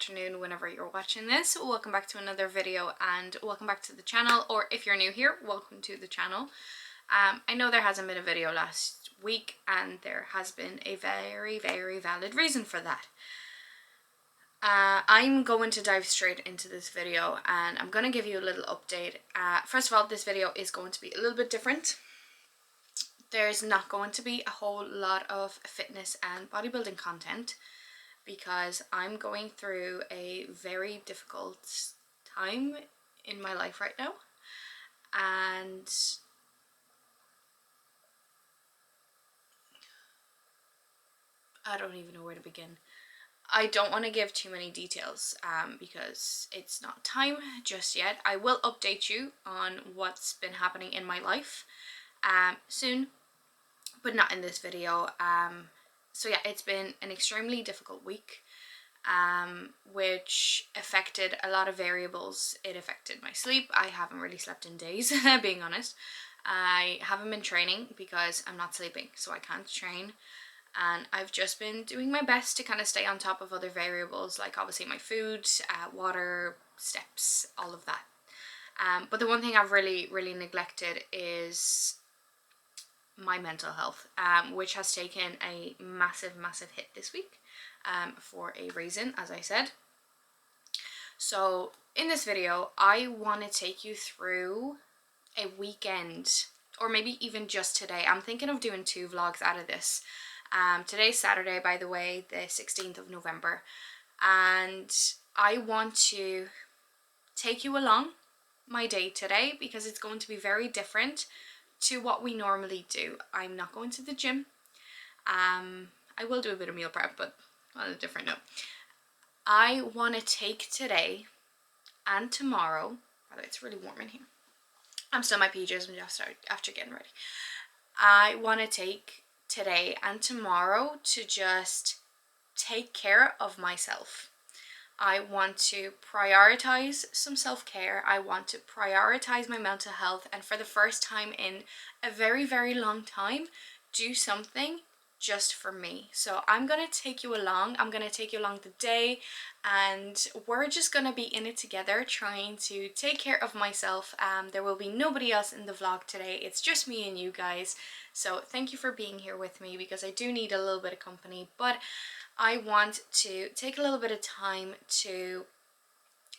afternoon, whenever you're watching this. Welcome back to another video and welcome back to the channel, or if you're new here, welcome to the channel. I know there hasn't been a video last week and there has been a very valid reason for that. I'm going to dive straight into this video and I'm going to give you a little update. First of all, this video is going to be a little bit different. There's not going to be a whole lot of fitness and bodybuilding content because I'm going through a very difficult time in my life right now, and I don't even know where to begin. I don't want to give too many details because it's not time just yet. I will update you on what's been happening in my life soon, but not in this video. So yeah, it's been an extremely difficult week, which affected a lot of variables. It affected my sleep. I haven't really slept in days, being honest. I haven't been training because I'm not sleeping, so I can't train. And I've just been doing my best to kind of stay on top of other variables, like obviously my food, water, steps, all of that. But the one thing I've really neglected is my mental health, which has taken a massive hit this week, for a reason, as I said. So in this video, I want to take you through a weekend, or maybe even just today. I'm thinking of doing 2 vlogs out of this. Today's Saturday, by the way, the 16th of November, and I want to take you along my day today because it's going to be very different to what we normally do. I'm not going to the gym. I will do a bit of meal prep, but on a different note. I want to take today and tomorrow, by the way, it's really warm in here. I'm still in my PJs after getting ready. I want to take today and tomorrow to just take care of myself. I want to prioritize some self-care. I want to prioritize my mental health, and for the first time in a very long time, do something just for me. So I'm gonna take you along. I'm gonna take you along the day, and we're just gonna be in it together, trying to take care of myself. There will be nobody else in the vlog today. It's just me and you guys. So thank you for being here with me because I do need a little bit of company, but I want to take a little bit of time to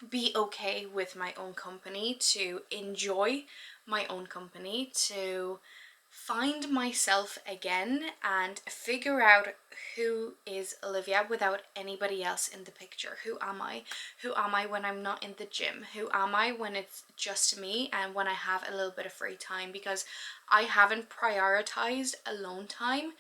be okay with my own company, to enjoy my own company, to find myself again and figure out who is Olivia without anybody else in the picture. Who am I? Who am I when I'm not in the gym? Who am I when it's just me and when I have a little bit of free time? Because I haven't prioritized alone time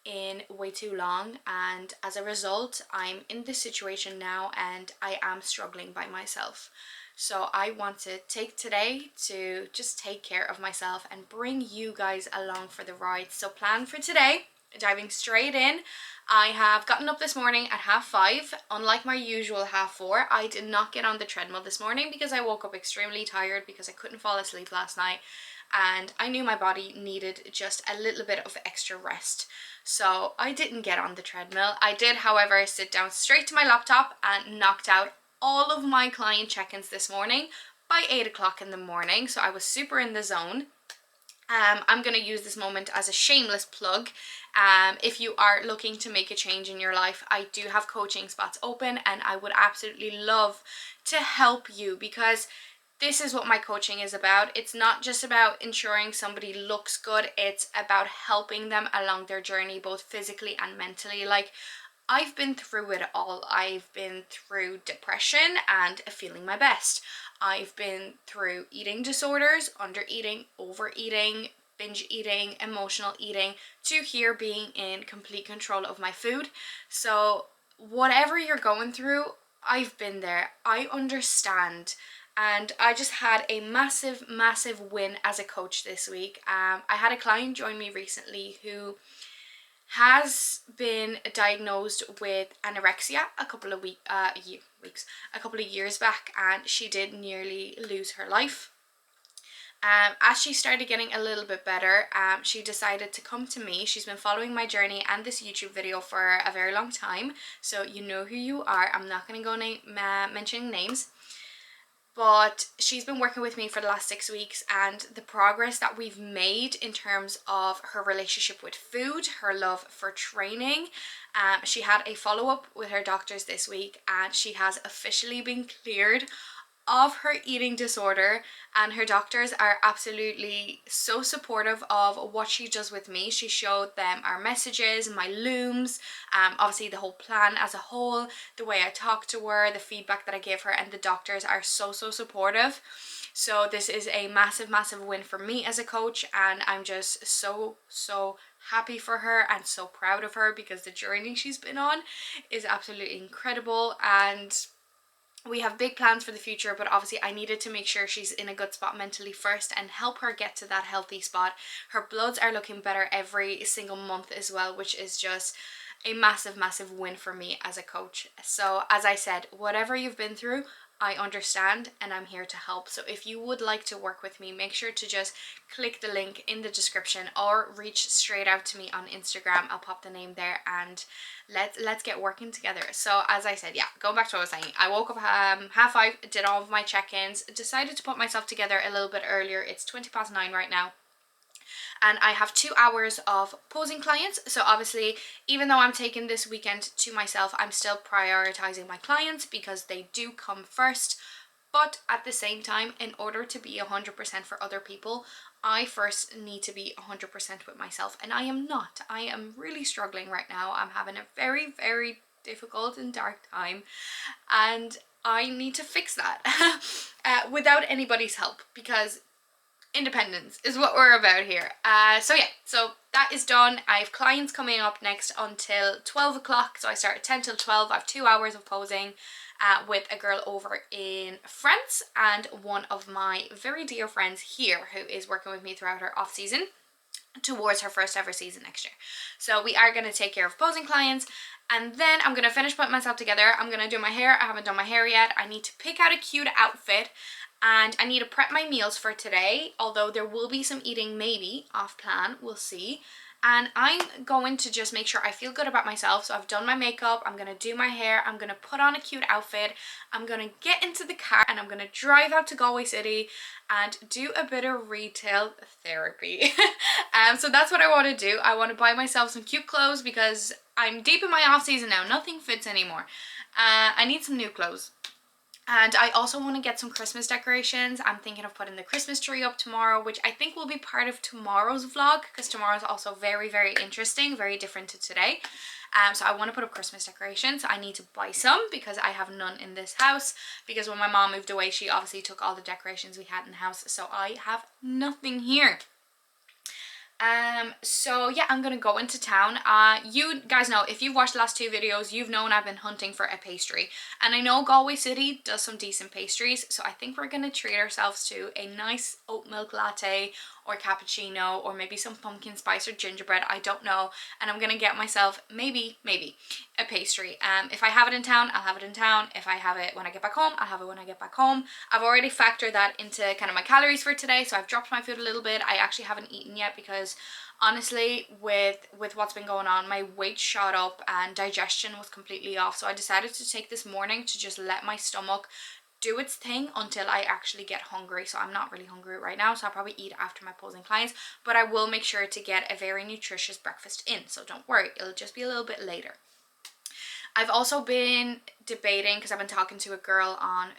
in way too long, and as a result I'm in this situation now and I am struggling by myself. So I want to take today to just take care of myself and bring you guys along for the ride. So plan for today, diving straight in. I have gotten up this morning at 5:30. Unlike my usual 4:30, I did not get on the treadmill this morning because I woke up extremely tired because I couldn't fall asleep last night and I knew my body needed just a little bit of extra rest. So I didn't get on the treadmill. I did, however, sit down straight to my laptop and knocked out all of my client check-ins this morning by 8 o'clock in the morning. So I was super in the zone. I'm going to use this moment as a shameless plug. If you are looking to make a change in your life, I do have coaching spots open and I would absolutely love to help you, because this is what my coaching is about. It's not just about ensuring somebody looks good, it's about helping them along their journey, both physically and mentally. Like, I've been through it all. I've been through depression and feeling my best. I've been through eating disorders, under eating, overeating, binge eating, emotional eating, to here being in complete control of my food. So whatever you're going through, I've been there. I understand. And I just had a massive win as a coach this week. I had a client join me recently who has been diagnosed with anorexia a couple of years back, and she did nearly lose her life. As she started getting a little bit better, she decided to come to me. She's been following my journey and this YouTube video for a very long time, so you know who you are. I'm not going to go mentioning names, but she's been working with me for the last 6 weeks, and the progress that we've made in terms of her relationship with food, her love for training. She had a follow-up with her doctors this week, and she has officially been cleared of her eating disorder, and her doctors are absolutely so supportive of what she does with me. She showed them our messages, my looms, obviously the whole plan as a whole, the way I talk to her, the feedback that I give her, and the doctors are so supportive. So this is a massive win for me as a coach, and I'm just so happy for her and so proud of her, because the journey she's been on is absolutely incredible. And we have big plans for the future, but obviously I needed to make sure she's in a good spot mentally first and help her get to that healthy spot. Her bloods are looking better every single month as well, which is just a massive win for me as a coach. So as I said, whatever you've been through, I understand, and I'm here to help. So if you would like to work with me, make sure to just click the link in the description or reach straight out to me on Instagram. I'll pop the name there, and let's get working together. So as I said, yeah, going back to what I was saying, I woke up 5:30, did all of my check-ins, decided to put myself together a little bit earlier. It's 9:20 right now, and I have 2 hours of posing clients. So obviously, even though I'm taking this weekend to myself, I'm still prioritizing my clients because they do come first. But at the same time, in order to be 100% for other people, I first need to be 100% with myself, and I am not. I am really struggling right now. I'm having a very difficult and dark time, and I need to fix that without anybody's help, because independence is what we're about here. So yeah, so that is done. I have clients coming up next until 12 o'clock. So I start at 10 till 12. I have 2 hours of posing with a girl over in France and one of my very dear friends here who is working with me throughout her off season towards her first ever season next year. So we are going to take care of posing clients, and then I'm going to finish putting myself together. I'm going to do my hair. I haven't done my hair yet. I need to pick out a cute outfit, and I need to prep my meals for today, although there will be some eating maybe off plan, we'll see. And I'm going to just make sure I feel good about myself. So I've done my makeup, I'm going to do my hair, I'm going to put on a cute outfit, I'm going to get into the car, and I'm going to drive out to Galway City and do a bit of retail therapy. So that's what I want to do. I want to buy myself some cute clothes because I'm deep in my off season now. Nothing fits anymore. I need some new clothes. And I also want to get some Christmas decorations. I'm thinking of putting the Christmas tree up tomorrow, which I think will be part of tomorrow's vlog, because tomorrow's also very interesting, very different to today. So I want to put up Christmas decorations. I need to buy some because I have none in this house, because when my mom moved away, she obviously took all the decorations we had in the house, so I have nothing here. So yeah, I'm gonna go into town. You guys know, if you've watched the last 2 videos, you've known I've been hunting for a pastry, and I know Galway City does some decent pastries, so I think we're gonna treat ourselves to a nice oat milk latte or cappuccino, or maybe some pumpkin spice or gingerbread, I don't know. And I'm gonna get myself maybe a pastry. If I have it in town, I'll have it in town. If I have it when I get back home, I'll have it when I get back home. I've already factored that into kind of my calories for today, so I've dropped my food a little bit. I actually haven't eaten yet because honestly, with what's been going on, my weight shot up and digestion was completely off. So I decided to take this morning to just let my stomach do its thing until I actually get hungry. So I'm not really hungry right now, so I'll probably eat after my posing clients, but I will make sure to get a very nutritious breakfast in, so don't worry, it'll just be a little bit later. I've also been debating, because I've been talking to a girl on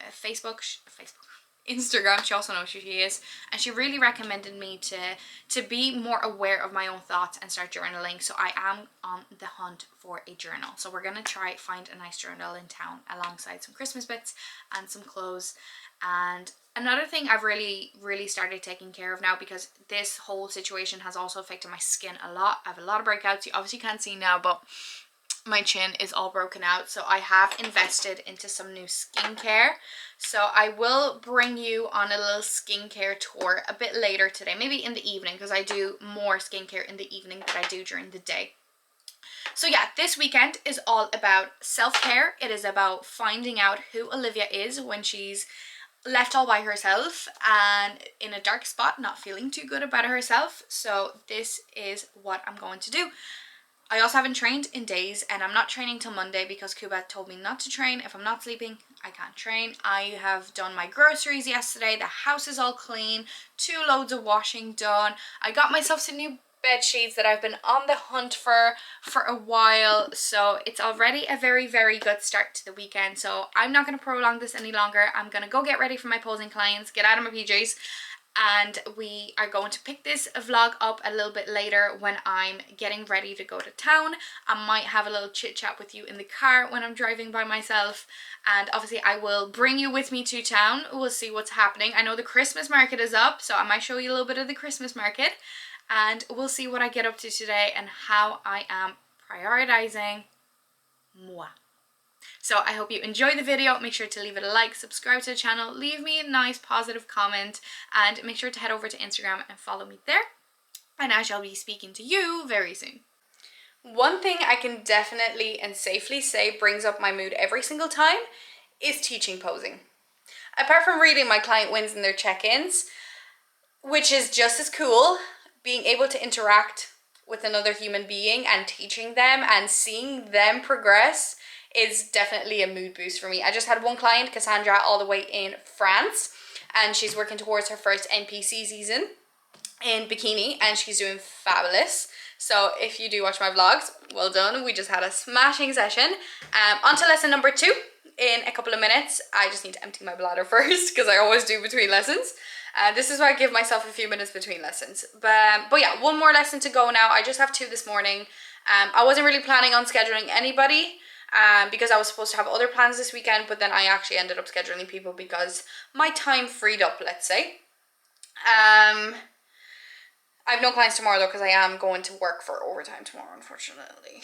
Instagram, she also knows who she is, and she really recommended me to be more aware of my own thoughts and start journaling. So I am on the hunt for a journal, so we're gonna try find a nice journal in town alongside some Christmas bits and some clothes. And another thing I've really started taking care of now, because this whole situation has also affected my skin a lot. I have a lot of breakouts. You obviously can't see now, but my chin is all broken out, so I have invested into some new skincare. So I will bring you on a little skincare tour a bit later today, maybe in the evening, because I do more skincare in the evening than I do during the day. So yeah, this weekend is all about self-care. It is about finding out who Oliwia is when she's left all by herself and in a dark spot, not feeling too good about herself. So this is what I'm going to do. I also haven't trained in days, and I'm not training till Monday because Kuba told me not to train. If I'm not sleeping, I can't train. I have done my groceries yesterday. The house is all clean. 2 loads of washing done. I got myself some new bed sheets that I've been on the hunt for a while. So it's already a very, very good start to the weekend. So I'm not going to prolong this any longer. I'm going to go get ready for my posing clients, get out of my PJs, and we are going to pick this vlog up a little bit later when I'm getting ready to go to town. I might have a little chit chat with you in the car when I'm driving by myself, and obviously I will bring you with me to town. We'll see what's happening. I know the Christmas market is up, so I might show you a little bit of the Christmas market, and we'll see what I get up to today and how I am prioritizing moi. So I hope you enjoy the video. Make sure to leave it a like, subscribe to the channel, leave me a nice positive comment, and make sure to head over to Instagram and follow me there. And I shall be speaking to you very soon. One thing I can definitely and safely say brings up my mood every single time is teaching posing. Apart from reading my client wins and their check-ins, which is just as cool, being able to interact with another human being and teaching them and seeing them progress is definitely a mood boost for me. I just had one client, Cassandra, all the way in France, and she's working towards her first NPC season in bikini, and she's doing fabulous. So if you do watch my vlogs, well done. We just had a smashing session. On to lesson number 2 in a couple of minutes. I just need to empty my bladder first because I always do between lessons. This is why I give myself a few minutes between lessons. But yeah, one more lesson to go now. I just have 2 this morning. I wasn't really planning on scheduling anybody because I was supposed to have other plans this weekend, but then I actually ended up scheduling people because my time freed up, let's say. I have no clients tomorrow though because I am going to work for overtime tomorrow, unfortunately.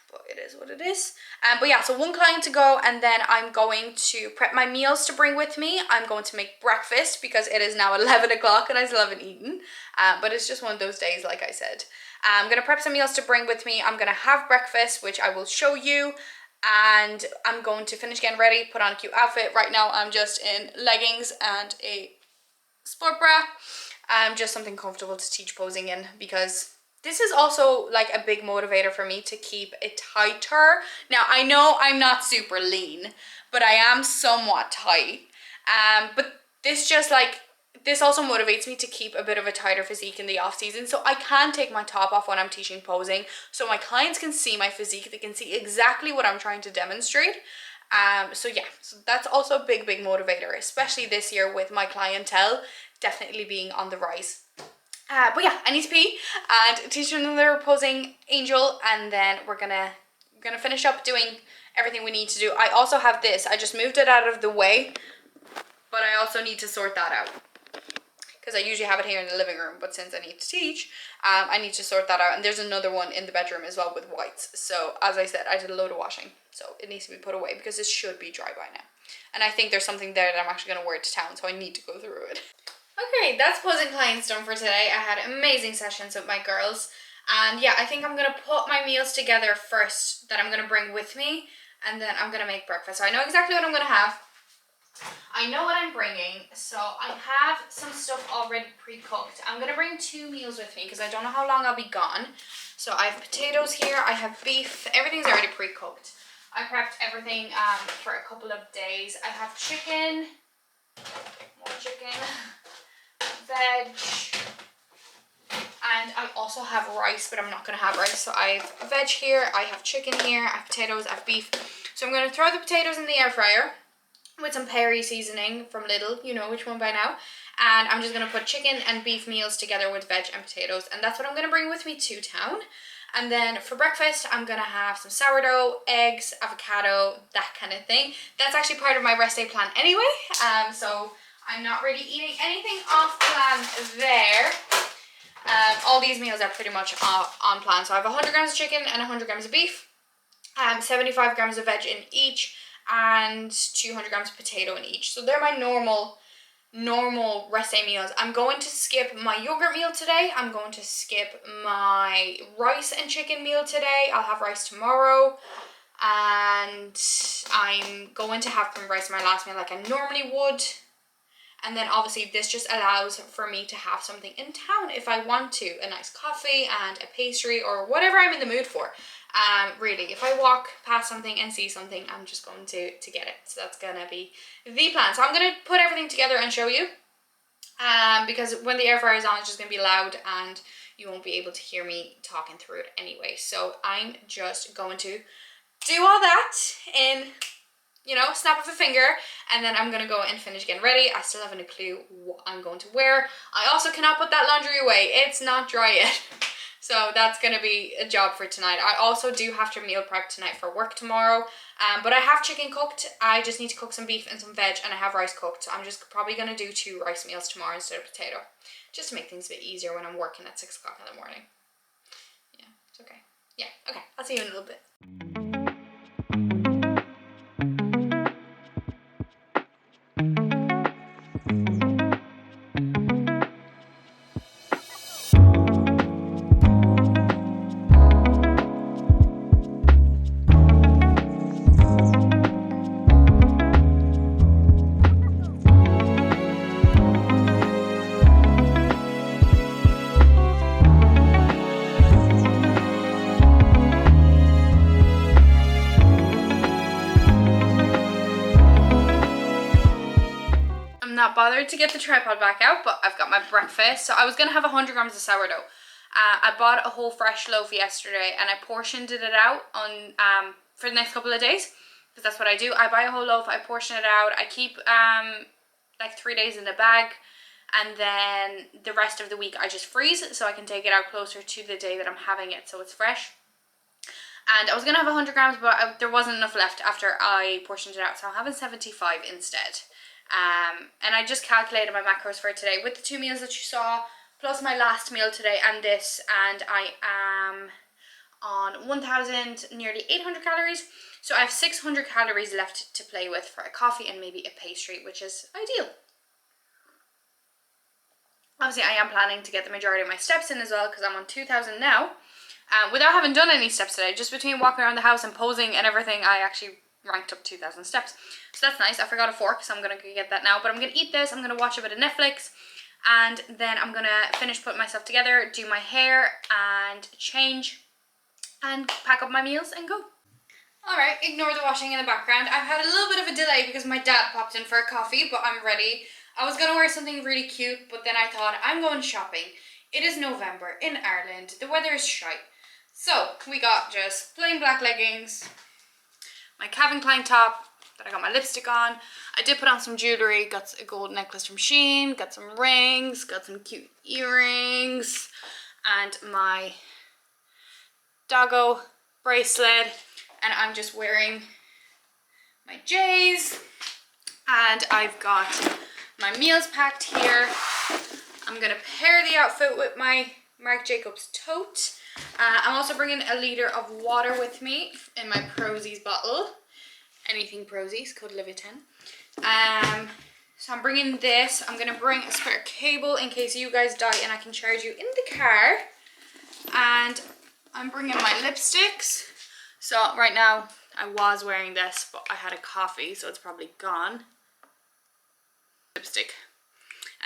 But it is what it is. But yeah, so 1 client to go, and then I'm going to prep my meals to bring with me. I'm going to make breakfast because it is now 11 o'clock and I still haven't eaten. But it's just one of those days, like I said. I'm going to prep some meals to bring with me. I'm going to have breakfast, which I will show you. And I'm going to finish getting ready, put on a cute outfit. Right now I'm just in leggings and a sport bra. Just something comfortable to teach posing in, because this is also like a big motivator for me to keep it tighter. Now I know I'm not super lean, but I am somewhat tight. But this also motivates me to keep a bit of a tighter physique in the off season, so I can take my top off when I'm teaching posing, so my clients can see my physique. They can see exactly what I'm trying to demonstrate. So yeah, so that's also a big motivator, especially this year with my clientele definitely being on the rise. But yeah, I need to pee and teach another posing angel, and then we're gonna finish up doing everything we need to do. I also have this. I just moved it out of the way, but I also need to sort that out because I usually have it here in the living room, but since I need to teach, I need to sort that out. And there's another one in the bedroom as well with whites. So as I said, I did a load of washing, so it needs to be put away because it should be dry by now. And I think there's something there that I'm actually going to wear to town, so I need to go through it. Okay, that's posing clients done for today. I had amazing sessions with my girls. And yeah, I think I'm going to put my meals together first that I'm going to bring with me, and then I'm going to make breakfast. So I know exactly what I'm going to have. I know what I'm bringing, so I have some stuff already pre-cooked. I'm going to bring 2 meals with me because I don't know how long I'll be gone. So I have potatoes here, I have beef, everything's already pre-cooked. I prepped everything for a couple of days. I have chicken, more chicken, veg, and I also have rice, but I'm not going to have rice. So I have veg here, I have chicken here, I have potatoes, I have beef. So I'm going to throw the potatoes in the air fryer with some Perry seasoning from Lidl, you know which one by now. And I'm just going to put chicken and beef meals together with veg and potatoes. And that's what I'm going to bring with me to town. And then for breakfast, I'm going to have some sourdough, eggs, avocado, that kind of thing. That's actually part of my rest day plan anyway. So I'm not really eating anything off plan there. All these meals are pretty much on plan. So I have 100 grams of chicken and 100 grams of beef. 75 grams of veg in each, and 200 grams of potato in each. So they're my normal rest day meals. I'm going to skip my yogurt meal today. I'm going to skip my rice and chicken meal today. I'll have rice tomorrow. And I'm going to have some rice in my last meal like I normally would. And then obviously this just allows for me to have something in town if I want to, a nice coffee and a pastry or whatever I'm in the mood for. Really, if I walk past something and see something, I'm just going to get it. So that's gonna be the plan. So I'm gonna put everything together and show you, because when the air fryer is on, it's just gonna be loud and you won't be able to hear me talking through it anyway. So I'm just going to do all that in, you know, snap of a finger, and then I'm gonna go and finish getting ready. I still haven't a clue what I'm going to wear. I also cannot put that laundry away. It's not dry yet. So that's gonna be a job for tonight. I also do have to meal prep tonight for work tomorrow. But I have chicken cooked. I just need to cook some beef and some veg, and I have rice cooked. So I'm just probably gonna do 2 rice meals tomorrow instead of potato, just to make things a bit easier when I'm working at 6 o'clock in the morning. Yeah, it's okay. Yeah, okay, I'll see you in a little bit. Not bothered to get the tripod back out, but I've got my breakfast. So I was gonna have 100 grams of sourdough. I bought a whole fresh loaf yesterday and I portioned it out on for the next couple of days, because that's what I do. I buy a whole loaf, I portion it out, I keep like 3 days in the bag, and then the rest of the week I just freeze so I can take it out closer to the day that I'm having it, so it's fresh. And I was gonna have 100 grams, but there wasn't enough left after I portioned it out, so I'm having 75 instead. And I just calculated my macros for today with the 2 meals that you saw, plus my last meal today and this, and I am on 1,000, nearly 800 calories. So I have 600 calories left to play with for a coffee and maybe a pastry, which is ideal. Obviously I am planning to get the majority of my steps in as well, because I'm on 2,000 now. Without having done any steps today, just between walking around the house and posing and everything, I actually ranked up 2,000 steps. So that's nice. I forgot a fork, so I'm going to go get that now. But I'm going to eat this, I'm going to watch a bit of Netflix, and then I'm going to finish putting myself together, do my hair and change, and pack up my meals and go. Alright, ignore the washing in the background. I've had a little bit of a delay because my dad popped in for a coffee, but I'm ready. I was going to wear something really cute, but then I thought, I'm going shopping. It is November in Ireland. The weather is shite. So we got just plain black leggings, my Calvin Klein top that I got my lipstick on. I did put on some jewellery, got a gold necklace from Shein, got some rings, got some cute earrings, and my doggo bracelet. And I'm just wearing my J's, and I've got my meals packed here. I'm gonna pair the outfit with my Marc Jacobs tote. I'm also bringing a litre of water with me in my Prozis bottle. Anything Prozis, code Oliwia 10. So I'm bringing this. I'm going to bring a spare cable in case you guys die and I can charge you in the car. And I'm bringing my lipsticks. So right now I was wearing this, but I had a coffee, so it's probably gone. Lipstick.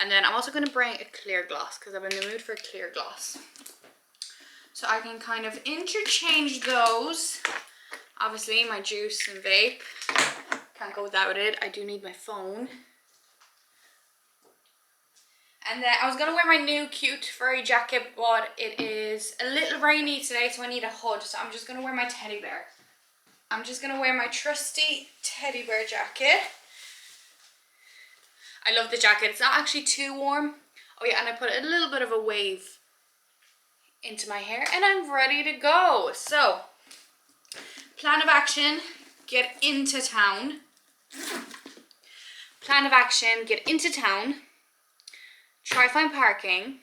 And then I'm also going to bring a clear gloss because I'm in the mood for a clear gloss. So I can kind of interchange those. Obviously my juice and vape, can't go without it. I do need my phone. And then I was going to wear my new cute furry jacket, but it is a little rainy today, so I need a hood. So I'm just going to wear my teddy bear. I'm just going to wear my trusty teddy bear jacket. I love the jacket. It's not actually too warm. Oh yeah, and I put a little bit of a wave into my hair and I'm ready to go. So, plan of action, get into town. Plan of action, get into town. Try find parking.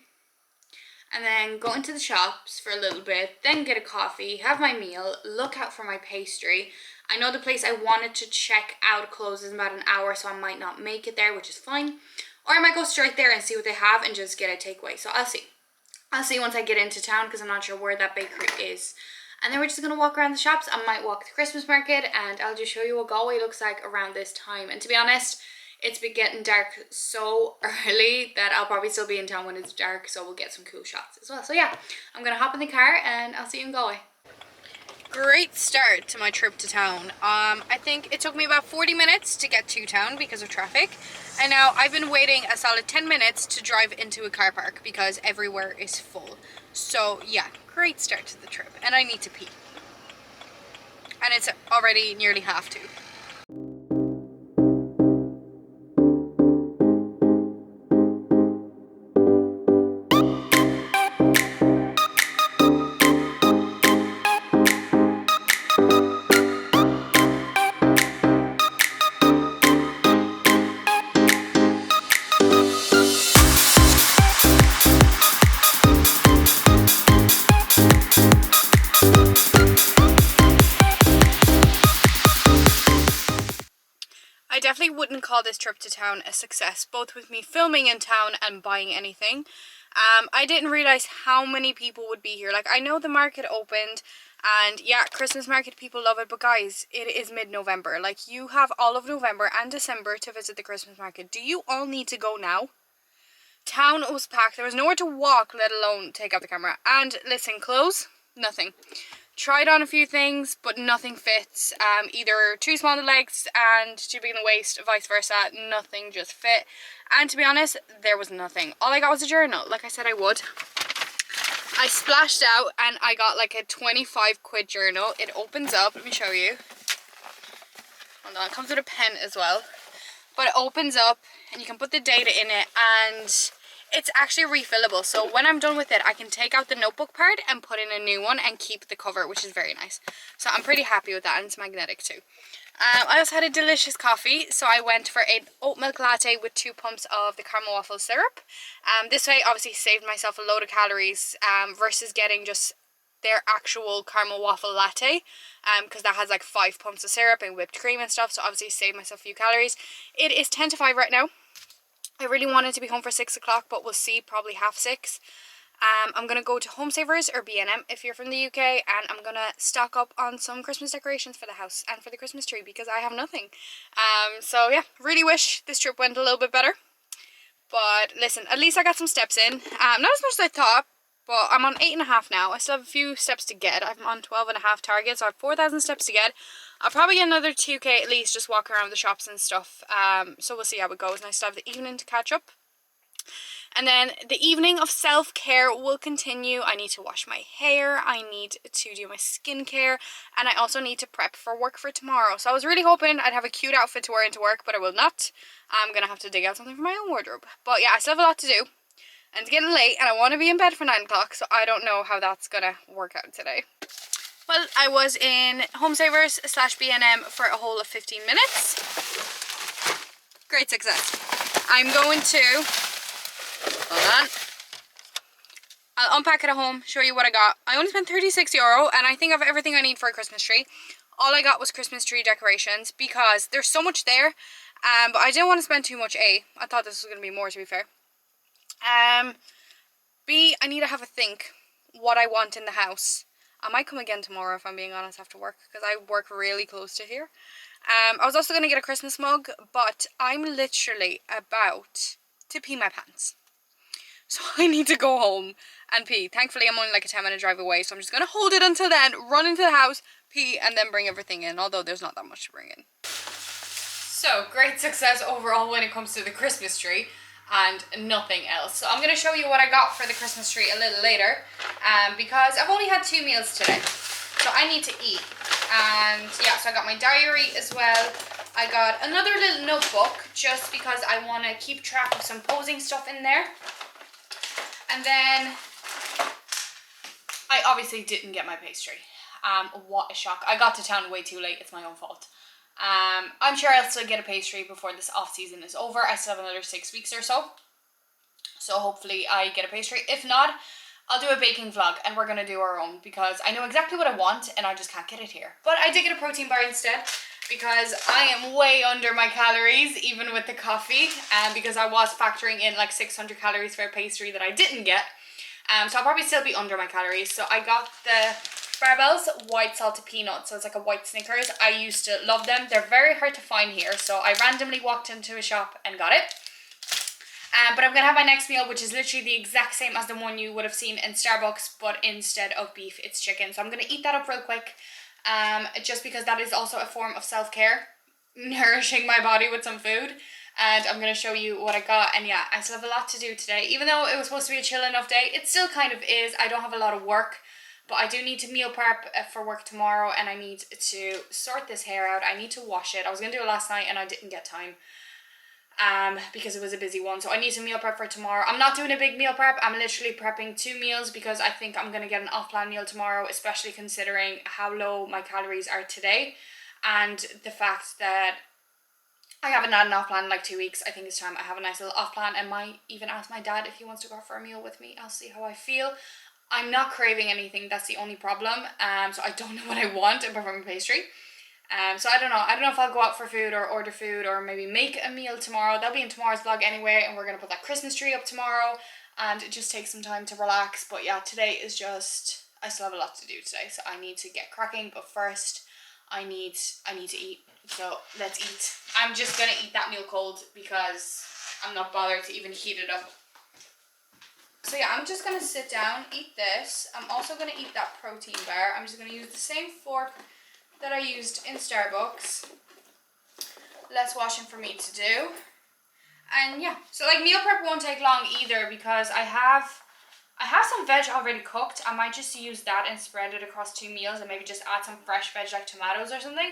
And then go into the shops for a little bit. Then get a coffee, have my meal, look out for my pastry. I know the place I wanted to check out closes in about an hour, so I might not make it there, which is fine. Or I might go straight there and see what they have and just get a takeaway. So I'll see. I'll see once I get into town because I'm not sure where that bakery is. And then we're just going to walk around the shops. I might walk the Christmas market and I'll just show you what Galway looks like around this time. And to be honest, It's been getting dark so early that I'll probably still be in town when it's dark, so we'll get some cool shots as well. So yeah, I'm gonna hop in the car and I'll see you in Galway. Great start to my trip to town. I think it took me about 40 minutes to get to town because of traffic, and now I've been waiting a solid 10 minutes to drive into a car park because everywhere is full. So yeah, great start to the trip, and I need to pee. And it's already nearly 2:30. I definitely wouldn't call this trip to town a success, both with me filming in town and buying anything. I didn't realise how many people would be here. Like, I know the market opened, and yeah, Christmas market, people love it, but guys, it is mid-November. Like, you have all of November and December to visit the Christmas market. Do you all need to go now? Town was packed. There was nowhere to walk, let alone take out the camera. And listen, clothes, nothing. Tried on a few things, but nothing fits. Either too small in the legs and too big in the waist, vice versa. Nothing just fit. And to be honest, there was nothing. All I got was a journal, like I said I would. I splashed out and I got like a 25 quid journal. It opens up, let me show you. Hold on, it comes with a pen as well. But it opens up and you can put the data in it, and it's actually refillable, so when I'm done with it I can take out the notebook part and put in a new one and keep the cover, which is very nice. So I'm pretty happy with that, and it's magnetic too. I also had a delicious coffee, so I went for an oat milk latte with 2 pumps of the caramel waffle syrup. This way obviously saved myself a load of calories versus getting just their actual caramel waffle latte, because that has like 5 pumps of syrup and whipped cream and stuff, so obviously saved myself a few calories. It is 10 to 5 right now. I really wanted to be home for 6 o'clock, but we'll see, probably 6:30. I'm going to go to Home Savers or B&M if you're from the UK, and I'm going to stock up on some Christmas decorations for the house and for the Christmas tree because I have nothing. So yeah, really wish this trip went a little bit better. But listen, at least I got some steps in. Not as much as I thought, but I'm on 8.5 now. I still have a few steps to get. I'm on 12.5 target, so I have 4,000 steps to get. I'll probably get another 2k at least, just walking around the shops and stuff. So we'll see how it goes. And I still have the evening to catch up. And then the evening of self-care will continue. I need to wash my hair, I need to do my skincare, and I also need to prep for work for tomorrow. So I was really hoping I'd have a cute outfit to wear into work, but I will not. I'm going to have to dig out something for my own wardrobe. But yeah, I still have a lot to do. And it's getting late, and I want to be in bed for 9 o'clock, so I don't know how that's going to work out today. Well, I was in Home Savers / B&M for a whole of 15 minutes. Great success. I'm going to... Hold on. I'll unpack it at home, show you what I got. I only spent €36, and I think I have everything I need for a Christmas tree. All I got was Christmas tree decorations because there's so much there, but I didn't want to spend too much. I thought this was going to be more, to be fair. B, I need to have a think what I want in the house. I might come again tomorrow if I'm being honest after work, because I work really close to here. I was also going to get a Christmas mug, but I'm literally about to pee my pants. So I need to go home and pee. Thankfully I'm only like a 10-minute drive away, so I'm just going to hold it until then, run into the house, pee, and then bring everything in, although there's not that much to bring in. So great success overall when it comes to the Christmas tree and nothing else. So I'm going to show you what I got for the Christmas tree a little later, because I've only had 2 meals today, so I need to eat. And yeah, so I got my diary as well. I got another little notebook just because I want to keep track of some posing stuff in there. And then I obviously didn't get my pastry. What a shock. I got to town way too late. It's my own fault. I'm sure I'll still get a pastry before this off season is over. I still have another 6 weeks or so. So hopefully I get a pastry. If not, I'll do a baking vlog and we're going to do our own because I know exactly what I want and I just can't get it here. But I did get a protein bar instead because I am way under my calories even with the coffee, because I was factoring in like 600 calories for a pastry that I didn't get. So I'll probably still be under my calories. So I got the Barbell's white salted peanut, so it's like a white Snickers. I used to love them. They're very hard to find here, so I randomly walked into a shop and got it. But I'm going to have my next meal, which is literally the exact same as the one you would have seen in Starbucks, but instead of beef, it's chicken. So I'm going to eat that up real quick, just because that is also a form of self-care, nourishing my body with some food. And I'm going to show you what I got. And yeah, I still have a lot to do today. Even though it was supposed to be a chill enough day, it still kind of is. I don't have a lot of work, but I do need to meal prep for work tomorrow, and I need to sort this hair out. I need to wash it. I was going to do it last night and I didn't get time. Because it was a busy one, so I need to meal prep for tomorrow. I'm not doing a big meal prep. I'm literally prepping 2 meals because I think I'm gonna get an off-plan meal tomorrow, especially considering how low my calories are today, and the fact that I haven't had an off-plan in like 2 weeks. I think it's time I have a nice little off-plan, and might even ask my dad if he wants to go out for a meal with me. I'll see how I feel. I'm not craving anything. That's the only problem. So I don't know what I want apart from a pastry. So I don't know if I'll go out for food or order food or maybe make a meal tomorrow. That'll be in tomorrow's vlog anyway, and we're going to put that Christmas tree up tomorrow and just take some time to relax. But yeah, today is just, I still have a lot to do today, so I need to get cracking. But first I need to eat, so let's eat. I'm just going to eat that meal cold because I'm not bothered to even heat it up. So yeah, I'm just going to sit down, eat this. I'm also going to eat that protein bar. I'm just going to use the same fork that I used in Starbucks. Less washing for me to do. And yeah, so like meal prep won't take long either because I have some veg already cooked. I might just use that and spread it across 2 meals and maybe just add some fresh veg like tomatoes or something.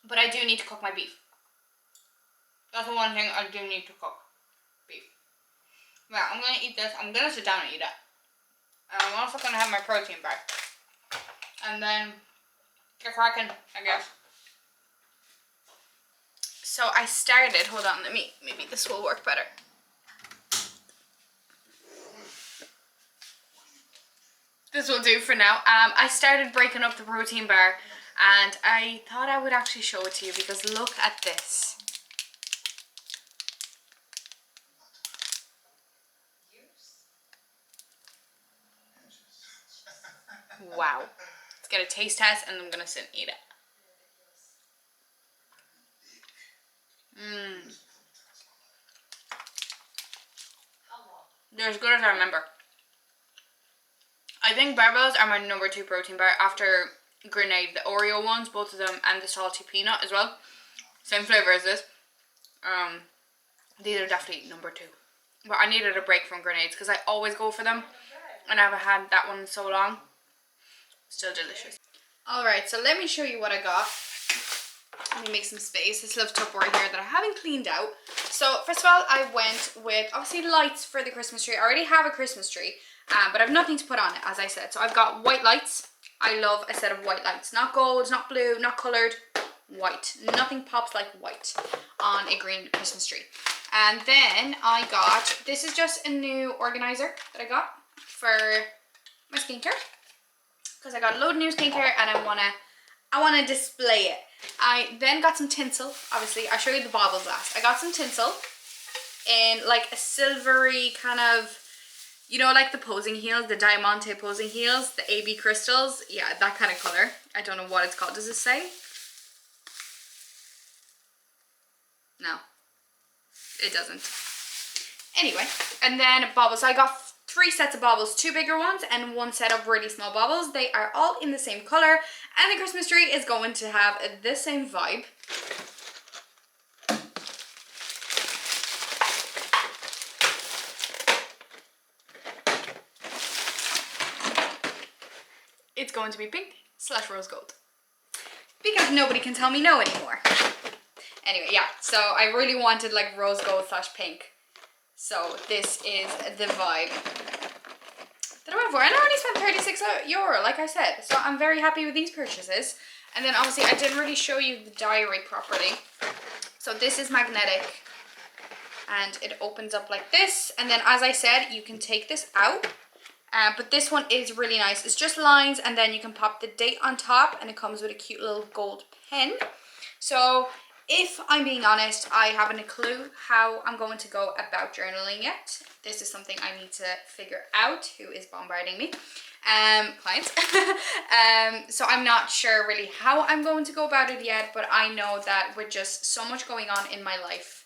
But I do need to cook my beef. That's the one thing I do need to cook. Beef. Yeah, I'm going to eat this. I'm going to sit down and eat it. And I'm also going to have my protein bar. And then get cracking, I guess. So I started, hold on, maybe this will work better. This will do for now. I started breaking up the protein bar, and I thought I would actually show it to you because look at this. Wow. Let's get a taste test and I'm gonna sit and eat it. They're as good as I remember. I think Barbell's are my number 2 protein bar after Grenade, the Oreo ones, both of them, and the salty peanut as well. Same flavour as this. These are definitely number 2. But I needed a break from Grenades because I always go for them, and I haven't had that one in so long. Still delicious. Alright, so let me show you what I got. Let me make some space. This little Tupperware here that I haven't cleaned out. So first of all, I went with obviously lights for the Christmas tree. I already have a Christmas tree, but I have nothing to put on it, as I said. So I've got white lights. I love a set of white lights. Not gold, not blue, not coloured. White. Nothing pops like white on a green Christmas tree. And then I got, this is just a new organizer that I got for my skincare. Because I got a load of new skincare and I wanna display it. I then got some tinsel. Obviously, I'll show you the baubles last. I got some tinsel in like a silvery kind of, you know, like the posing heels, the Diamante posing heels, the AB crystals. Yeah, that kind of color. I don't know what it's called. Does it say? No, it doesn't. Anyway, and then baubles. So I got 3 sets of baubles, 2 bigger ones and 1 set of really small baubles. They are all in the same color, and the Christmas tree is going to have the same vibe. It's going to be pink / rose gold because nobody can tell me no anymore. Anyway, yeah, so I really wanted like rose gold / pink. So this is the vibe that I went for. And I only spent €36, like I said. So I'm very happy with these purchases. And then obviously I didn't really show you the diary properly. So this is magnetic. And it opens up like this. And then as I said, you can take this out. But this one is really nice. It's just lines and then you can pop the date on top. And it comes with a cute little gold pen. So if I'm being honest, I haven't a clue how I'm going to go about journaling yet. This is something I need to figure out, who is bombarding me. clients. So I'm not sure really how I'm going to go about it yet, but I know that with just so much going on in my life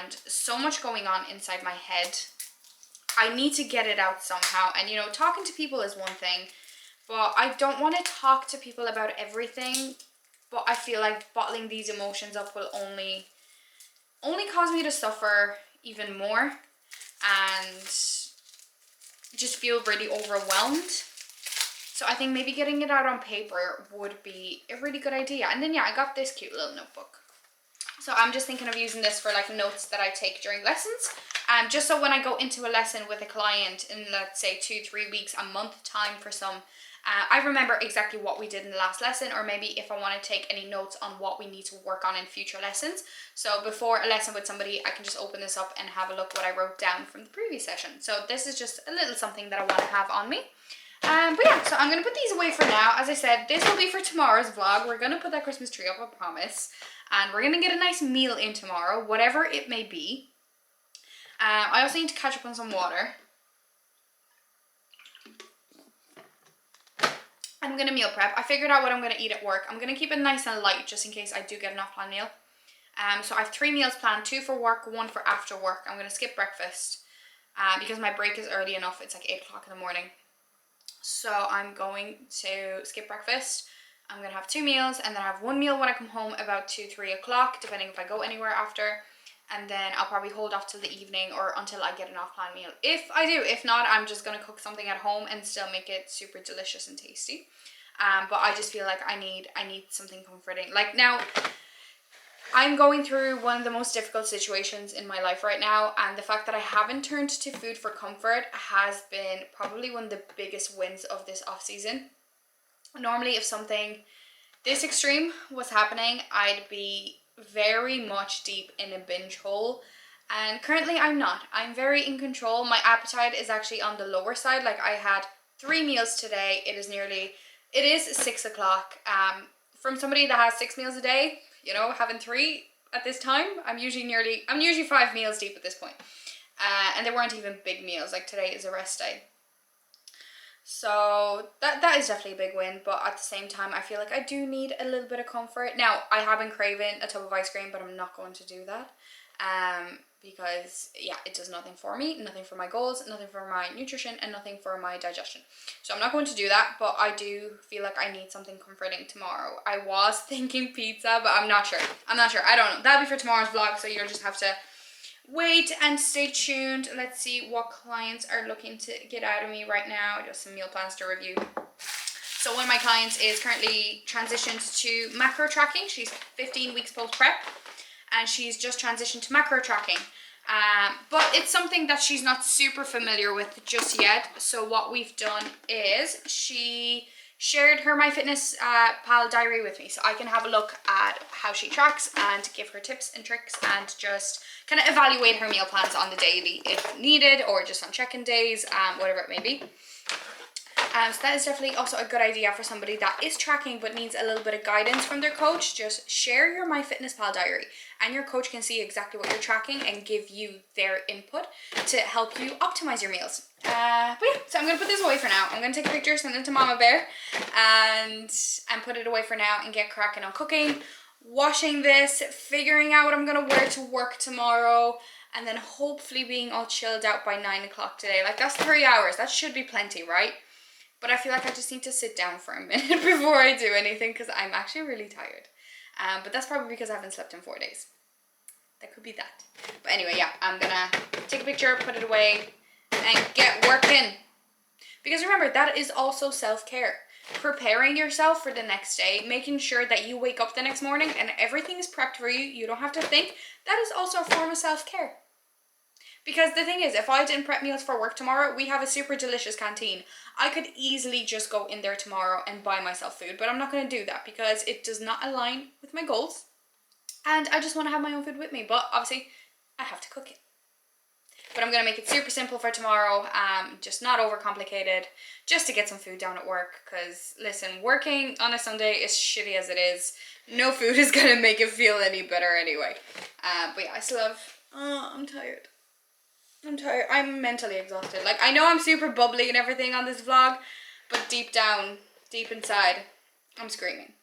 and so much going on inside my head, I need to get it out somehow. And you know, talking to people is one thing, but I don't want to talk to people about everything. But I feel like bottling these emotions up will only cause me to suffer even more and just feel really overwhelmed. So I think maybe getting it out on paper would be a really good idea. And then yeah, I got this cute little notebook. So I'm just thinking of using this for like notes that I take during lessons. Just so when I go into a lesson with a client in, let's say, 2-3 weeks, a month time for some, I remember exactly what we did in the last lesson, or maybe if I want to take any notes on what we need to work on in future lessons. So before a lesson with somebody, I can just open this up and have a look what I wrote down from the previous session. So this is just a little something that I want to have on me. But yeah, so I'm going to put these away for now. As I said, this will be for tomorrow's vlog. We're going to put that Christmas tree up, I promise. And we're going to get a nice meal in tomorrow, whatever it may be. I also need to catch up on some water. I'm going to meal prep. I figured out what I'm going to eat at work. I'm going to keep it nice and light just in case I do get an off-plan meal. So I have 3 meals planned, 2 for work, 1 for after work. I'm going to skip breakfast because my break is early enough. It's like 8 o'clock in the morning. So I'm going to skip breakfast. I'm going to have 2 meals, and then I have 1 meal when I come home about 2-3 o'clock, depending if I go anywhere after. And then I'll probably hold off till the evening or until I get an off-plan meal. If I do, if not, I'm just going to cook something at home and still make it super delicious and tasty. But I just feel like I need something comforting. Like now, I'm going through one of the most difficult situations in my life right now, and the fact that I haven't turned to food for comfort has been probably one of the biggest wins of this off season. Normally, if something this extreme was happening, I'd be very much deep in a binge hole, and currently I'm not. I'm very in control. My appetite is actually on the lower side. Like I had 3 meals today. It is 6 o'clock. From somebody that has 6 meals a day, you know, having 3 at this time, I'm usually 5 meals deep at this point. And they weren't even big meals. Like today is a rest day. So that is definitely a big win, but at the same time, I feel like I do need a little bit of comfort. Now, I have been craving a tub of ice cream, but I'm not going to do that. Because yeah, it does nothing for me, nothing for my goals, nothing for my nutrition, and nothing for my digestion. So I'm not going to do that, but I do feel like I need something comforting tomorrow. I was thinking pizza, but I'm not sure. I don't know. That'll be for tomorrow's vlog, so you'll just have to wait and stay tuned. Let's see what clients are looking to get out of me right now. Just some meal plans to review. So one of my clients is currently transitioned to macro tracking. She's 15 weeks post-prep, and she's just transitioned to macro tracking. But it's something that she's not super familiar with just yet. So what we've done is she shared her MyFitnessPal diary with me, so I can have a look at how she tracks and give her tips and tricks and just kind of evaluate her meal plans on the daily if needed, or just on check-in days, whatever it may be. So that is definitely also a good idea for somebody that is tracking but needs a little bit of guidance from their coach. Just share your MyFitnessPal diary, and your coach can see exactly what you're tracking and give you their input to help you optimize your meals. But yeah, so I'm going to put this away for now. I'm going to take a picture, send it to Mama Bear, and put it away for now and get cracking on cooking, washing this, figuring out what I'm going to wear to work tomorrow, and then hopefully being all chilled out by 9 o'clock today. Like, that's 3 hours. That should be plenty, right? But I feel like I just need to sit down for a minute before I do anything, because I'm actually really tired. But that's probably because I haven't slept in 4 days. That could be that. But anyway, yeah, I'm gonna take a picture, put it away, and get working. Because remember, that is also self-care. Preparing yourself for the next day, making sure that you wake up the next morning and everything is prepped for you, you don't have to think, that is also a form of self-care. Because the thing is, if I didn't prep meals for work tomorrow, we have a super delicious canteen. I could easily just go in there tomorrow and buy myself food, but I'm not going to do that because it does not align with my goals. And I just want to have my own food with me, but obviously I have to cook it. But I'm going to make it super simple for tomorrow, just not overcomplicated, just to get some food down at work. Because listen, working on a Sunday, as shitty as it is, no food is going to make it feel any better anyway. But yeah, I still have, I'm tired. I'm tired. I'm mentally exhausted. Like, I know I'm super bubbly and everything on this vlog, but deep down, deep inside, I'm screaming.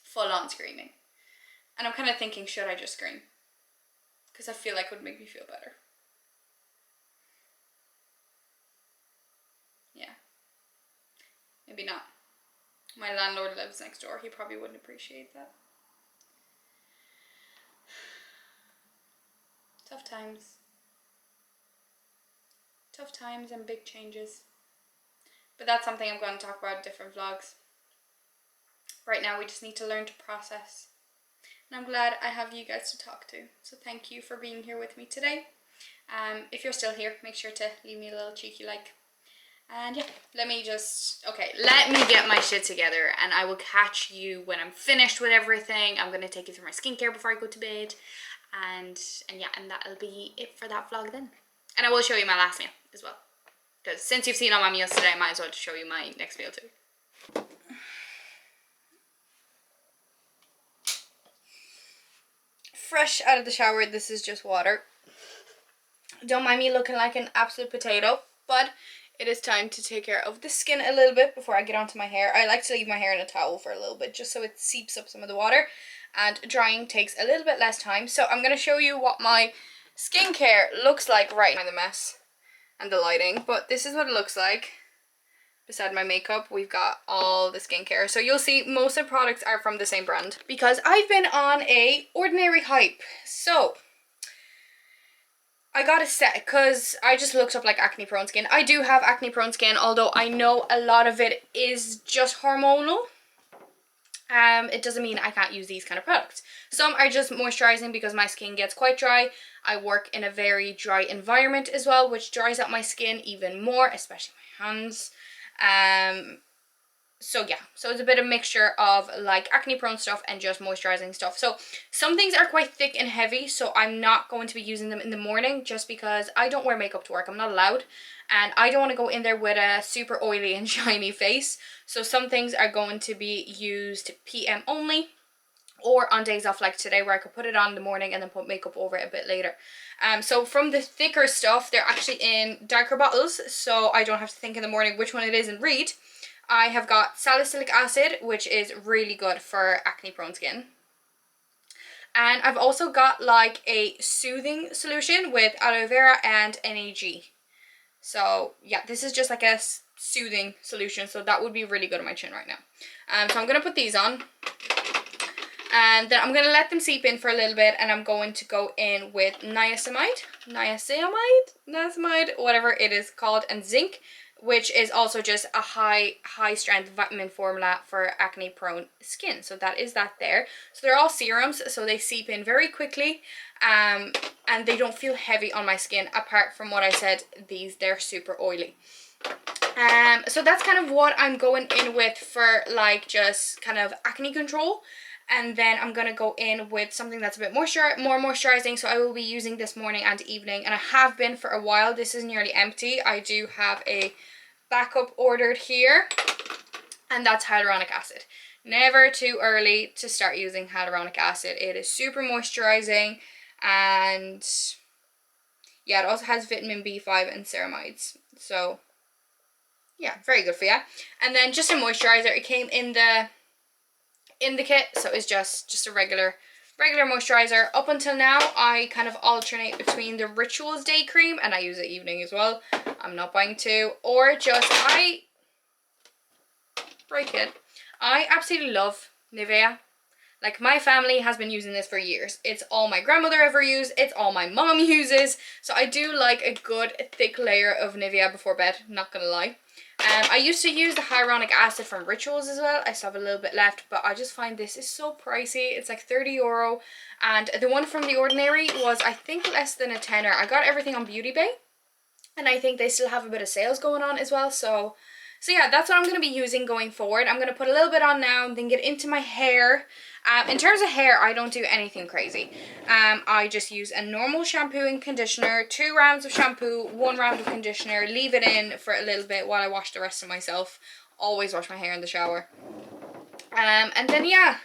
Full on screaming. And I'm kind of thinking, should I just scream? Because I feel like it would make me feel better. Yeah. Maybe not. My landlord lives next door. He probably wouldn't appreciate that. Tough times. Tough times and big changes. But that's something I'm going to talk about in different vlogs. Right now we just need to learn to process. And I'm glad I have you guys to talk to. So thank you for being here with me today. If you're still here, make sure to leave me a little cheeky like. And yeah, let me get my shit together and I will catch you when I'm finished with everything. I'm going to take you through my skincare before I go to bed. And that'll be it for that vlog then. And I will show you my last meal as well. Because since you've seen all my meals today, I might as well show you my next meal too. Fresh out of the shower, this is just water. Don't mind me looking like an absolute potato, but it is time to take care of the skin a little bit before I get onto my hair. I like to leave my hair in a towel for a little bit just so it seeps up some of the water, and drying takes a little bit less time. So I'm going to show you what my skincare looks like right now. The mess and the lighting, but this is what it looks like. Beside my makeup, we've got all the skincare. So you'll see most of the products are from the same brand because I've been on a Ordinary hype. So I got a set because I just looked up like acne prone skin. I do have acne prone skin, although I know a lot of it is just hormonal. It doesn't mean I can't use these kind of products. Some are just moisturizing because my skin gets quite dry. I work in a very dry environment as well, which dries out my skin even more, especially my hands. So yeah, so it's a bit of mixture of like acne prone stuff and just moisturizing stuff. So some things are quite thick and heavy, so I'm not going to be using them in the morning just because I don't wear makeup to work. I'm not allowed, and I don't want to go in there with a super oily and shiny face. So some things are going to be used PM only, or on days off like today where I could put it on in the morning and then put makeup over it a bit later. So from the thicker stuff, they're actually in darker bottles, so I don't have to think in the morning which one it is and read. I have got salicylic acid, which is really good for acne prone skin. And I've also got like a soothing solution with aloe vera and NAG. So yeah, this is just like a soothing solution, so that would be really good on my chin right now. So I'm going to put these on. And then I'm going to let them seep in for a little bit, and I'm going to go in with niacinamide, whatever it is called, and zinc, which is also just a high strength vitamin formula for acne prone skin. So that is that there. So they're all serums, so they seep in very quickly, and they don't feel heavy on my skin, apart from what I said, they're super oily. So that's kind of what I'm going in with for like just kind of acne control. And then I'm going to go in with something that's a bit more moisturizing. So I will be using this morning and evening, and I have been for a while. This is nearly empty. I do have a backup ordered here, and that's hyaluronic acid. Never too early to start using hyaluronic acid. It is super moisturizing, and yeah, it also has vitamin B5 and ceramides. So yeah, very good for you. And then just a moisturizer. It came in the kit, so it's just a regular moisturizer. Up until now, I kind of alternate between the Rituals Day Cream, and I use it evening as well. I'm not buying two, or just I absolutely love Nivea. Like, my family has been using this for years. It's all my grandmother ever used. It's all my mom uses. So I do like a good thick layer of Nivea before bed, not gonna lie. I used to use the hyaluronic acid from Rituals as well. I still have a little bit left, but I just find this is so pricey. It's like €30, and the one from The Ordinary was, I think, less than a tenner. I got everything on Beauty Bay, and I think they still have a bit of sales going on as well. So yeah, that's what I'm going to be using going forward. I'm going to put a little bit on now and then get into my hair. In terms of hair, I don't do anything crazy. I just use a normal shampoo and conditioner, 2 rounds of shampoo, 1 round of conditioner, leave it in for a little bit while I wash the rest of myself. Always wash my hair in the shower. And then yeah,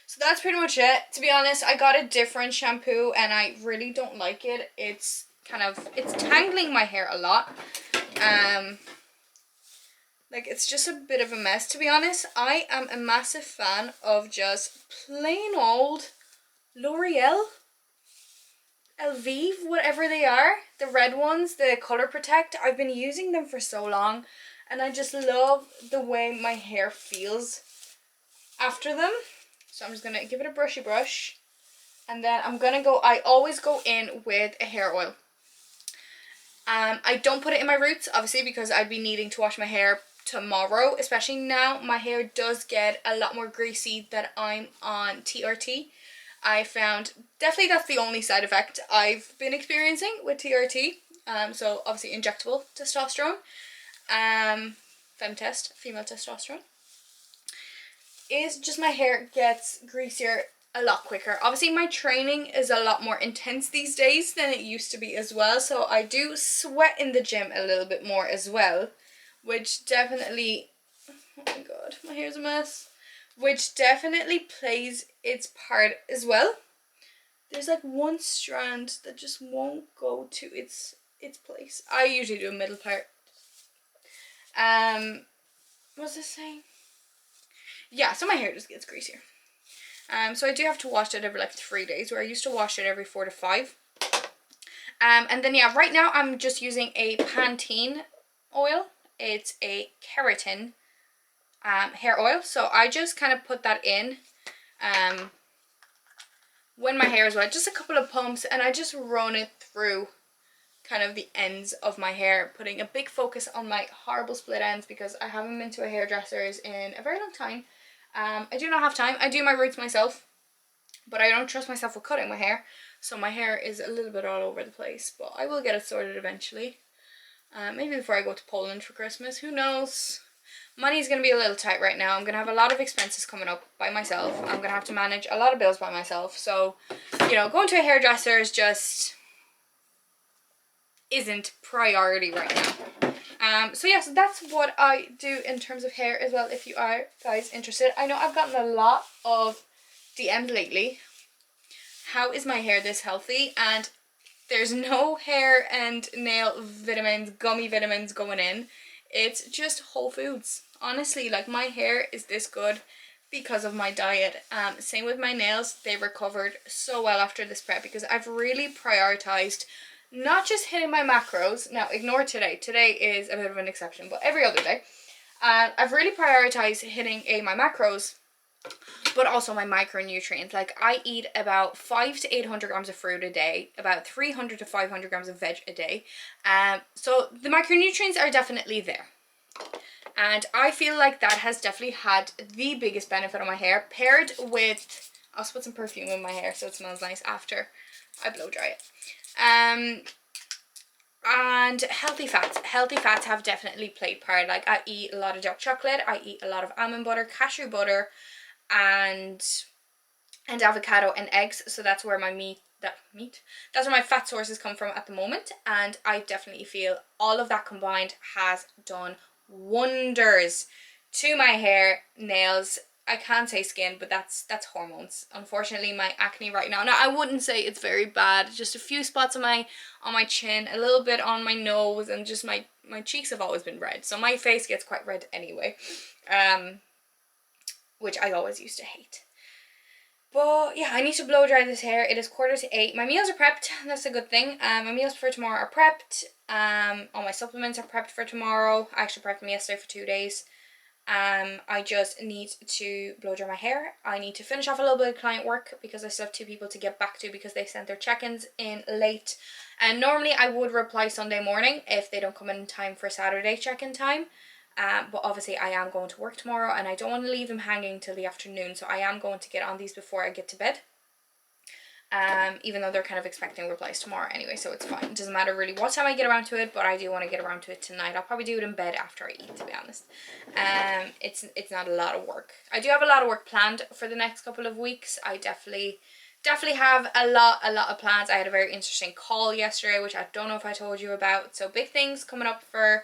so that's pretty much it. To be honest, I got a different shampoo and I really don't like it. It's kind of, it's tangling my hair a lot. Like, it's just a bit of a mess, to be honest. I am a massive fan of just plain old L'Oreal, Elvive, whatever they are. The red ones, the Color Protect. I've been using them for so long, and I just love the way my hair feels after them. So I'm just going to give it a brushy brush. And then I'm going to go, I always go in with a hair oil. I don't put it in my roots, obviously, because I'd be needing to wash my hair tomorrow. Especially now, my hair does get a lot more greasy that I'm on TRT. I found, definitely that's the only side effect I've been experiencing with TRT. So obviously injectable testosterone. Femtest, female testosterone. Is just my hair gets greasier a lot quicker. Obviously my training is a lot more intense these days than it used to be as well, so I do sweat in the gym a little bit more as well, which definitely, oh my god, my hair's a mess, which definitely plays its part as well. There's like one strand that just won't go to its place. I usually do a middle part. What was I saying? Yeah, so my hair just gets greasier. So I do have to wash it every like 3 days, where I used to wash it every 4 to 5. And then yeah, right now I'm just using a Pantene oil. It's a keratin hair oil. So I just kind of put that in when my hair is wet, just a couple of pumps, and I just run it through kind of the ends of my hair, putting a big focus on my horrible split ends because I haven't been to a hairdresser's in a very long time. I do not have time. I do my roots myself, but I don't trust myself with cutting my hair, so my hair is a little bit all over the place, but I will get it sorted eventually. Maybe before I go to Poland for Christmas, who knows. Money's going to be a little tight right now. I'm going to have a lot of expenses coming up by myself. I'm going to have to manage a lot of bills by myself, so, you know, going to a hairdresser is just isn't priority right now. So yes, that's what I do in terms of hair as well, if you are guys interested. I know I've gotten a lot of DMs lately. How is my hair this healthy? And there's no hair and nail vitamins, gummy vitamins going in. It's just whole foods. Honestly, like, my hair is this good because of my diet. Same with my nails. They recovered so well after this prep because I've really prioritized not just hitting my macros. Now, ignore today. Today is a bit of an exception, but every other day. I've really prioritized hitting my macros, but also my micronutrients. Like, I eat about 500 to 800 grams of fruit a day, about 300 to 500 grams of veg a day. So the micronutrients are definitely there. And I feel like that has definitely had the biggest benefit on my hair, paired with, I'll put some perfume in my hair so it smells nice after I blow dry it. And healthy fats. Healthy fats have definitely played part. Like, I eat a lot of dark chocolate, I eat a lot of almond butter, cashew butter, and avocado and eggs. So that's where my that's where my fat sources come from at the moment, and I definitely feel all of that combined has done wonders to my hair, nails. I can't say skin, but that's hormones. Unfortunately, my acne right now. Now, I wouldn't say it's very bad. Just a few spots on my chin, a little bit on my nose, and just my cheeks have always been red. So my face gets quite red anyway, which I always used to hate. But yeah, I need to blow dry this hair. It is 7:45. My meals are prepped. That's a good thing. My meals for tomorrow are prepped. All my supplements are prepped for tomorrow. I actually prepped them yesterday for 2 days. I just need to blow dry my hair. I need to finish off a little bit of client work because I still have 2 people to get back to because they sent their check-ins in late. And normally I would reply Sunday morning if they don't come in time for Saturday check-in time. But obviously I am going to work tomorrow and I don't want to leave them hanging till the afternoon, so I am going to get on these before I get to bed. Even though they're kind of expecting replies tomorrow anyway, so it's fine. It doesn't matter really what time I get around to it, but I do want to get around to it tonight. I'll probably do it in bed after I eat, to be honest. It's not a lot of work. I do have a lot of work planned for the next couple of weeks. I definitely have a lot of plans. I had a very interesting call yesterday, which I don't know if I told you about. So big things coming up for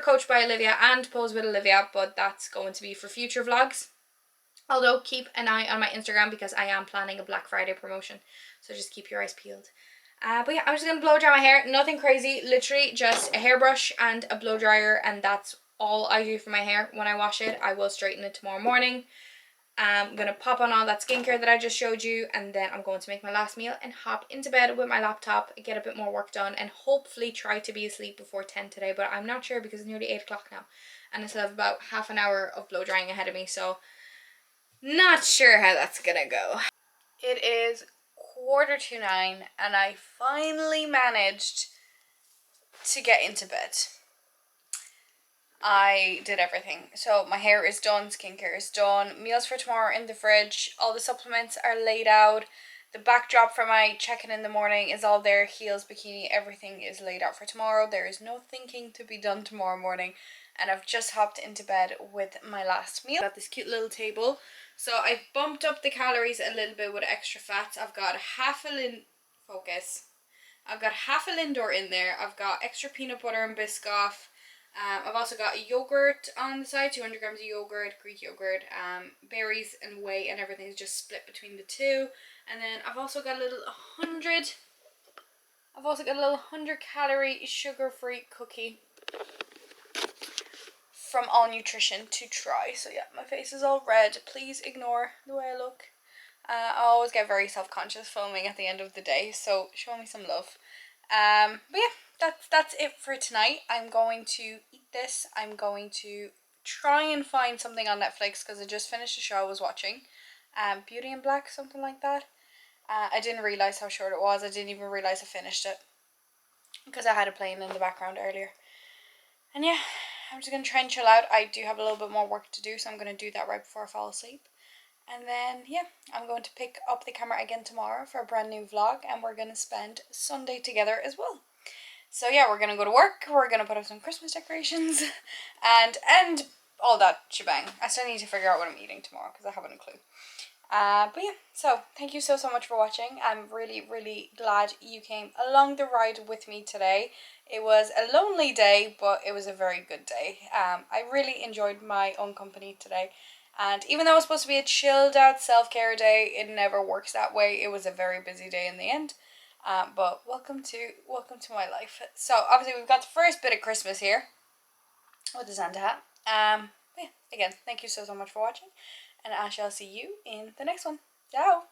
Coach by Oliwia and Pose with Oliwia, but that's going to be for future vlogs. Although keep an eye on my Instagram because I am planning a Black Friday promotion, so just keep your eyes peeled. But yeah, I'm just going to blow dry my hair. Nothing crazy. Literally just a hairbrush and a blow dryer. And that's all I do for my hair. When I wash it, I will straighten it tomorrow morning. I'm going to pop on all that skincare that I just showed you. And then I'm going to make my last meal and hop into bed with my laptop. Get a bit more work done. And hopefully try to be asleep before 10 today. But I'm not sure because it's nearly 8 o'clock now. And I still have about half an hour of blow drying ahead of me. So not sure how that's going to go. It is 8:45 and I finally managed to get into bed. I did everything. So my hair is done, skincare is done, meals for tomorrow are in the fridge, all the supplements are laid out, the backdrop for my check-in in the morning is all there, heels, bikini, everything is laid out for tomorrow. There is no thinking to be done tomorrow morning, and I've just hopped into bed with my last meal. Got this cute little table. So I've bumped up the calories a little bit with extra fats. I've got half a I've got half a Lindor in there. I've got extra peanut butter and Biscoff. I've also got yogurt on the side, 200 grams of yogurt, Greek yogurt, berries and whey, and everything is just split between the two. And then I've also got a little 100 calorie sugar-free cookie from All Nutrition to try. So yeah, my face is all red. Please ignore the way I look. I always get very self-conscious filming at the end of the day, so show me some love. But yeah, that's it for tonight. I'm going to eat this. I'm going to try and find something on Netflix because I just finished a show I was watching, Beauty in Black, something like that. I didn't realize how short it was. I didn't even realize I finished it because I had it playing in the background earlier. And yeah, I'm just gonna try and chill out. I do have a little bit more work to do, so I'm gonna do that right before I fall asleep. And then, yeah, I'm going to pick up the camera again tomorrow for a brand new vlog, and we're going to spend Sunday together as well. So yeah, we're going to go to work, we're going to put up some Christmas decorations, and all that shebang. I still need to figure out what I'm eating tomorrow, because I haven't a clue. But yeah, so thank you so much for watching. I'm really glad you came along the ride with me today. It was a lonely day, but it was a very good day. I really enjoyed my own company today. And even though it was supposed to be a chilled out self-care day, it never works that way. It was a very busy day in the end. But welcome to my life. So obviously we've got the first bit of Christmas here with the Santa hat. Yeah, again, thank you so much for watching, and I shall see you in the next one. Ciao!